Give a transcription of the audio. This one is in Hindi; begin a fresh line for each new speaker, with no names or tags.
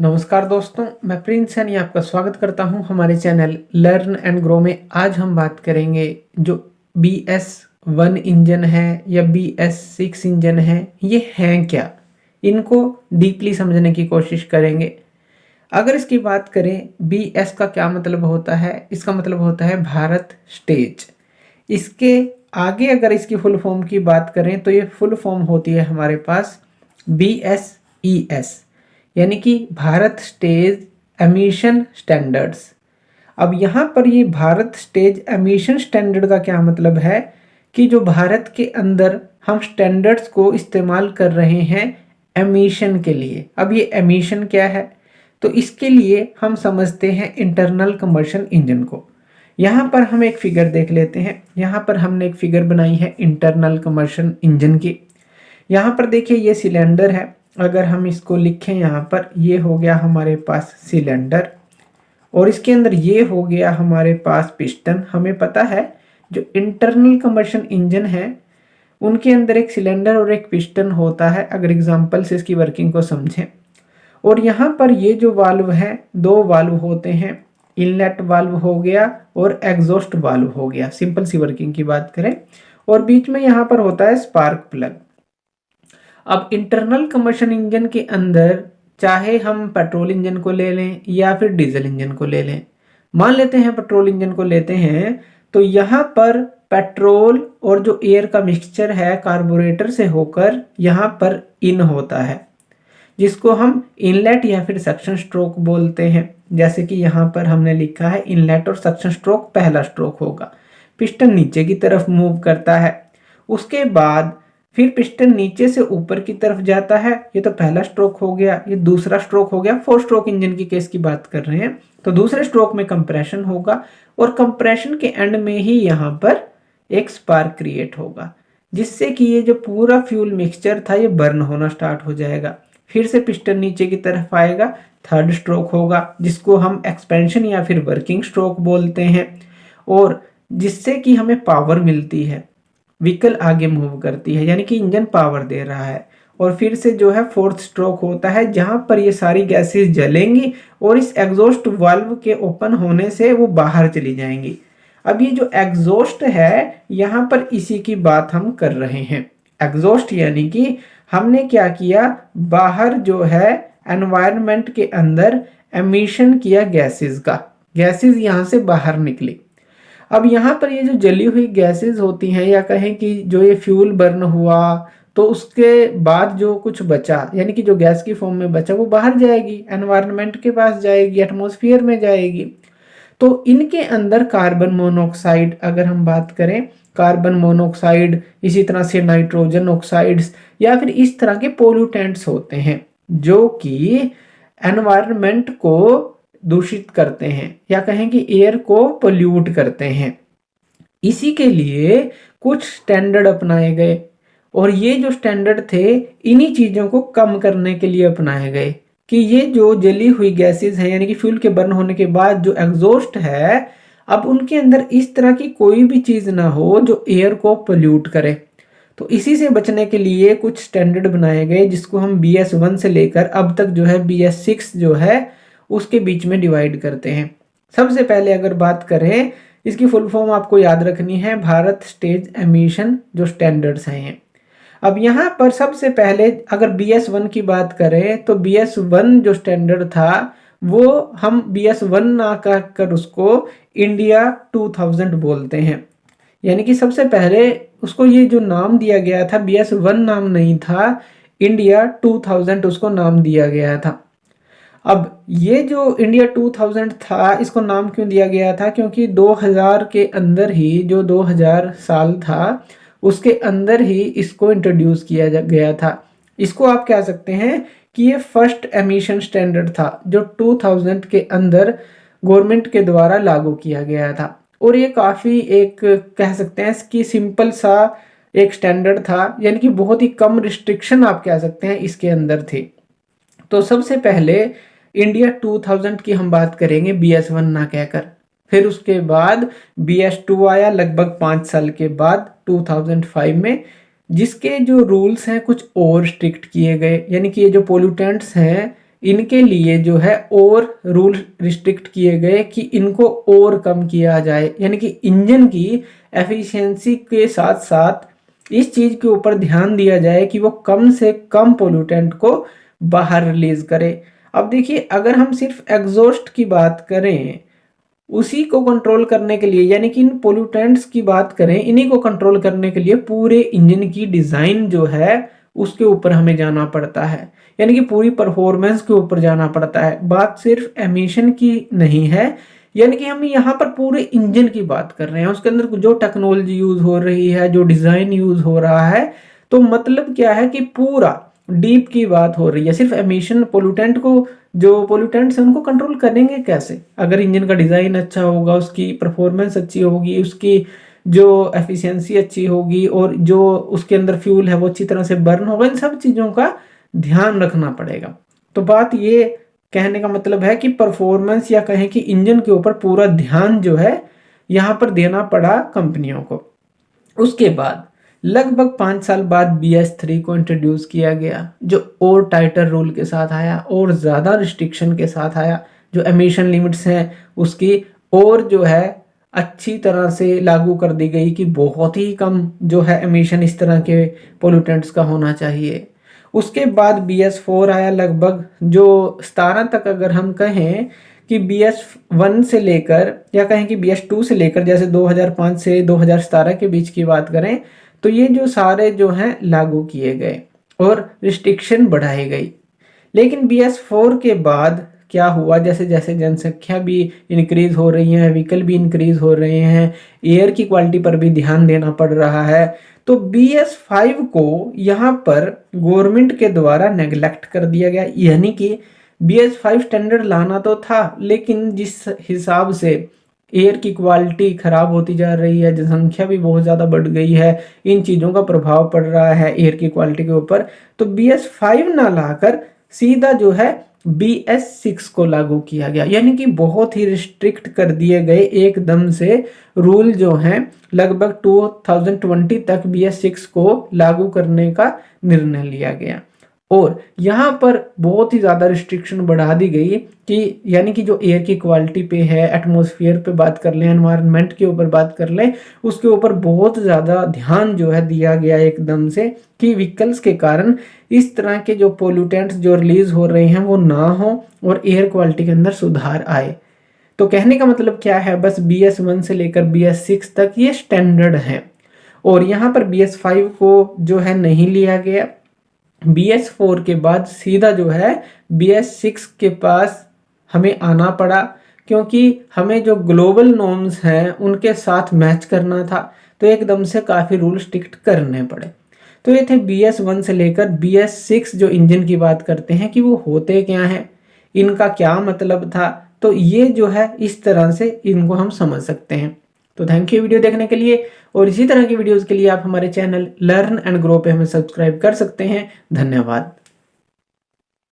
नमस्कार दोस्तों, मैं प्रिंस सैनी आपका स्वागत करता हूं हमारे चैनल लर्न एंड ग्रो में। आज हम बात करेंगे जो BS1 इंजन है या BS6 इंजन है, ये हैं क्या, इनको डीपली समझने की कोशिश करेंगे। अगर इसकी बात करें, BS का क्या मतलब होता है? इसका मतलब होता है भारत स्टेज। इसके आगे अगर इसकी फुल फॉर्म की बात करें तो ये फुल फॉर्म होती है हमारे पास BSES, यानी कि भारत स्टेज एमिशन स्टैंडर्ड्स। अब यहाँ पर ये भारत स्टेज एमिशन स्टैंडर्ड का क्या मतलब है कि जो भारत के अंदर हम स्टैंडर्ड्स को इस्तेमाल कर रहे हैं एमिशन के लिए। अब ये एमिशन क्या है, तो इसके लिए हम समझते हैं इंटरनल कंबशन इंजन को। यहाँ पर हम एक फिगर देख लेते हैं। यहाँ पर हमने एक फिगर बनाई है इंटरनल कंबशन इंजन की। यहाँ पर देखिए ये सिलेंडर है। अगर हम इसको लिखें यहाँ पर, ये हो गया हमारे पास सिलेंडर और इसके अंदर ये हो गया हमारे पास पिस्टन। हमें पता है जो इंटरनल कंबशन इंजन है उनके अंदर एक सिलेंडर और एक पिस्टन होता है, अगर एग्जांपल से इसकी वर्किंग को समझें। और यहाँ पर ये जो वाल्व है, दो वाल्व होते हैं, इनलेट वाल्व हो गया और एग्जॉस्ट वाल्व हो गया, सिंपल सी वर्किंग की बात करें। और बीच में यहाँ पर होता है स्पार्क प्लग। अब इंटरनल कंबशन इंजन के अंदर चाहे हम पेट्रोल इंजन को ले लें या फिर डीजल इंजन को ले लें, मान लेते हैं पेट्रोल इंजन को लेते हैं, तो यहाँ पर पेट्रोल और जो एयर का मिक्सचर है कार्बोरेटर से होकर यहाँ पर इन होता है, जिसको हम इनलेट या फिर सक्शन स्ट्रोक बोलते हैं। जैसे कि यहाँ पर हमने लिखा है इनलेट और सक्शन स्ट्रोक पहला स्ट्रोक होगा, पिस्टन नीचे की तरफ मूव करता है। उसके बाद फिर पिस्टन नीचे से ऊपर की तरफ जाता है, ये तो पहला स्ट्रोक हो गया। ये दूसरा स्ट्रोक हो गया, 4 स्ट्रोक इंजन की केस की बात कर रहे हैं। तो दूसरे स्ट्रोक में कंप्रेशन होगा और कंप्रेशन के एंड में ही यहाँ पर एक स्पार्क क्रिएट होगा, जिससे कि ये जो पूरा फ्यूल मिक्सचर था ये बर्न होना स्टार्ट हो जाएगा। फिर से पिस्टन नीचे की तरफ आएगा, थर्ड स्ट्रोक होगा, जिसको हम एक्सपेंशन या फिर वर्किंग स्ट्रोक बोलते हैं, और जिससे कि हमें पावर मिलती है, व्हीकल आगे मूव करती है, यानी कि इंजन पावर दे रहा है। और फिर से जो है फोर्थ स्ट्रोक होता है, जहां पर ये सारी गैसेस जलेंगी और इस एग्जॉस्ट वाल्व के ओपन होने से वो बाहर चली जाएंगी। अब ये जो एग्जॉस्ट है, यहाँ पर इसी की बात हम कर रहे हैं। एग्जॉस्ट यानी कि हमने क्या किया, बाहर जो है एनवायरनमेंट के अंदर एमिशन किया गैसेस का, गैसेस यहाँ से बाहर निकली। अब यहाँ पर ये जो जली हुई गैसेस होती हैं, या कहें कि जो ये फ्यूल बर्न हुआ तो उसके बाद जो कुछ बचा, यानी कि जो गैस की फॉर्म में बचा, वो बाहर जाएगी, एनवायरनमेंट के पास जाएगी, एटमॉस्फेयर में जाएगी। तो इनके अंदर कार्बन मोनोऑक्साइड, अगर हम बात करें कार्बन मोनोऑक्साइड, इसी तरह से नाइट्रोजन ऑक्साइड्स या फिर इस तरह के पोल्यूटेंट्स होते हैं जो कि एनवायरनमेंट को दूषित करते हैं, या कहें कि एयर को पोल्यूट करते हैं। इसी के लिए कुछ स्टैंडर्ड अपनाए गए, और ये जो स्टैंडर्ड थे इन्हीं चीजों को कम करने के लिए अपनाए गए कि ये जो जली हुई गैसेस हैं, यानी कि फ्यूल के बर्न होने के बाद जो एग्जॉस्ट है, अब उनके अंदर इस तरह की कोई भी चीज ना हो जो एयर को पोल्यूट करे। तो इसी से बचने के लिए कुछ स्टैंडर्ड बनाए गए, जिसको हम BS1 से लेकर अब तक जो है BS6 जो है उसके बीच में डिवाइड करते हैं। सबसे पहले अगर बात करें, इसकी फुल फॉर्म आपको याद रखनी है, भारत स्टेज एमिशन जो स्टैंडर्ड्स हैं। अब यहाँ पर सबसे पहले अगर BS1 की बात करें, तो BS1 जो स्टैंडर्ड था वो हम BS1 ना कहकर उसको इंडिया 2000 बोलते हैं। यानी कि सबसे पहले उसको ये जो नाम दिया गया था, BS1 नाम नहीं था, इंडिया 2000 उसको नाम दिया गया था। अब ये जो इंडिया 2000 था, इसको नाम क्यों दिया गया था, क्योंकि 2000 के अंदर ही, जो 2000 साल था उसके अंदर ही इसको इंट्रोड्यूस किया गया था। इसको आप कह सकते हैं कि ये फर्स्ट एमिशन स्टैंडर्ड था जो 2000 के अंदर गवर्नमेंट के द्वारा लागू किया गया था। और ये काफ़ी एक कह सकते हैं कि सिंपल सा एक स्टैंडर्ड था, यानी कि बहुत ही कम रिस्ट्रिक्शन आप कह सकते हैं इसके अंदर थे। तो सबसे पहले इंडिया 2000 की हम बात करेंगे BS1 ना कहकर। फिर उसके बाद BS2 आया लगभग 5 साल के बाद 2005 में, जिसके जो रूल्स हैं कुछ और स्ट्रिक्ट किए गए, यानी कि ये जो पोल्यूटेंट्स हैं इनके लिए जो है और रूल रिस्ट्रिक्ट किए गए कि इनको और कम किया जाए, यानी कि इंजन की एफिशिएंसी के साथ साथ इस चीज के ऊपर ध्यान दिया जाए कि वो कम से कम पोल्यूटेंट को बाहर रिलीज करे। अब देखिए, अगर हम सिर्फ एग्जॉस्ट की बात करें, उसी को कंट्रोल करने के लिए, यानी कि इन पोल्यूटेंट्स की बात करें, इन्हीं को कंट्रोल करने के लिए पूरे इंजन की डिजाइन जो है उसके ऊपर हमें जाना पड़ता है, यानी कि पूरी परफॉर्मेंस के ऊपर जाना पड़ता है। बात सिर्फ एमिशन की नहीं है, यानी कि हम यहाँ पर पूरे इंजन की बात कर रहे हैं, उसके अंदर जो टेक्नोलॉजी यूज हो रही है, जो डिजाइन यूज हो रहा है। तो मतलब क्या है कि पूरा डीप की बात हो रही है। सिर्फ एमिशन पोल्यूटेंट को, जो पोल्यूटेंट्स हैं उनको कंट्रोल करेंगे कैसे? अगर इंजन का डिजाइन अच्छा होगा, उसकी परफॉर्मेंस अच्छी होगी, उसकी जो एफिशिएंसी अच्छी होगी और जो उसके अंदर फ्यूल है वो अच्छी तरह से बर्न होगा, इन सब चीजों का ध्यान रखना पड़ेगा। तो बात ये कहने का मतलब है कि परफॉर्मेंस या कहें कि इंजन के ऊपर पूरा ध्यान जो है यहाँ पर देना पड़ा कंपनियों को। उसके बाद लगभग 5 साल बाद BS3 को इंट्रोड्यूस किया गया, जो और टाइटर रूल के साथ आया और ज़्यादा रिस्ट्रिक्शन के साथ आया। जो एमिशन लिमिट्स हैं उसकी और जो है अच्छी तरह से लागू कर दी गई कि बहुत ही कम जो है एमिशन इस तरह के पोल्यूटेंट्स का होना चाहिए। उसके बाद BS4 आया, लगभग जो 17 तक अगर हम कहें कि BS1 से लेकर या कहें कि BS2 से लेकर, जैसे 2005 से 2017 के बीच की बात करें, तो ये जो सारे जो हैं लागू किए गए और रिस्ट्रिक्शन बढ़ाई गई। लेकिन BS4 के बाद क्या हुआ, जैसे जैसे जनसंख्या भी इंक्रीज हो रही है, व्हीकल भी इंक्रीज हो रहे हैं, एयर की क्वालिटी पर भी ध्यान देना पड़ रहा है, तो BS5 को यहाँ पर गवर्नमेंट के द्वारा नेग्लेक्ट कर दिया गया। यानी कि BS5 स्टैंडर्ड लाना तो था, लेकिन जिस हिसाब से एयर की क्वालिटी खराब होती जा रही है, जनसंख्या भी बहुत ज़्यादा बढ़ गई है, इन चीज़ों का प्रभाव पड़ रहा है एयर की क्वालिटी के ऊपर, तो BS5 ना लाकर सीधा जो है BS6 को लागू किया गया। यानी कि बहुत ही रिस्ट्रिक्ट कर दिए गए एकदम से रूल जो हैं। लगभग 2020 तक BS6 को लागू करने का निर्णय लिया गया और यहाँ पर बहुत ही ज़्यादा रिस्ट्रिक्शन बढ़ा दी गई कि यानी कि जो एयर की क्वालिटी पे है, एटमॉस्फेयर पे बात कर लें, एनवायरनमेंट के ऊपर बात कर लें, उसके ऊपर बहुत ज़्यादा ध्यान जो है दिया गया एकदम से कि व्हीकल्स के कारण इस तरह के जो पोल्यूटेंट्स जो रिलीज हो रहे हैं वो ना हो और एयर क्वालिटी के अंदर सुधार आए। तो कहने का मतलब क्या है, बस BS1 से लेकर BS6 तक ये स्टैंडर्ड है और यहाँ पर BS5 को जो है नहीं लिया गया। BS4 के बाद सीधा जो है BS6 के पास हमें आना पड़ा, क्योंकि हमें जो ग्लोबल नॉर्म्स हैं उनके साथ मैच करना था, तो एकदम से काफ़ी रूल स्ट्रिक्ट करने पड़े। तो ये थे BS1 से लेकर BS6 जो इंजन की बात करते हैं कि वो होते क्या हैं, इनका क्या मतलब था। तो ये जो है इस तरह से इनको हम समझ सकते हैं। तो थैंक यू वीडियो देखने के लिए, और इसी तरह की वीडियोस के लिए आप हमारे चैनल लर्न एंड ग्रो पे हमें सब्सक्राइब कर सकते हैं। धन्यवाद।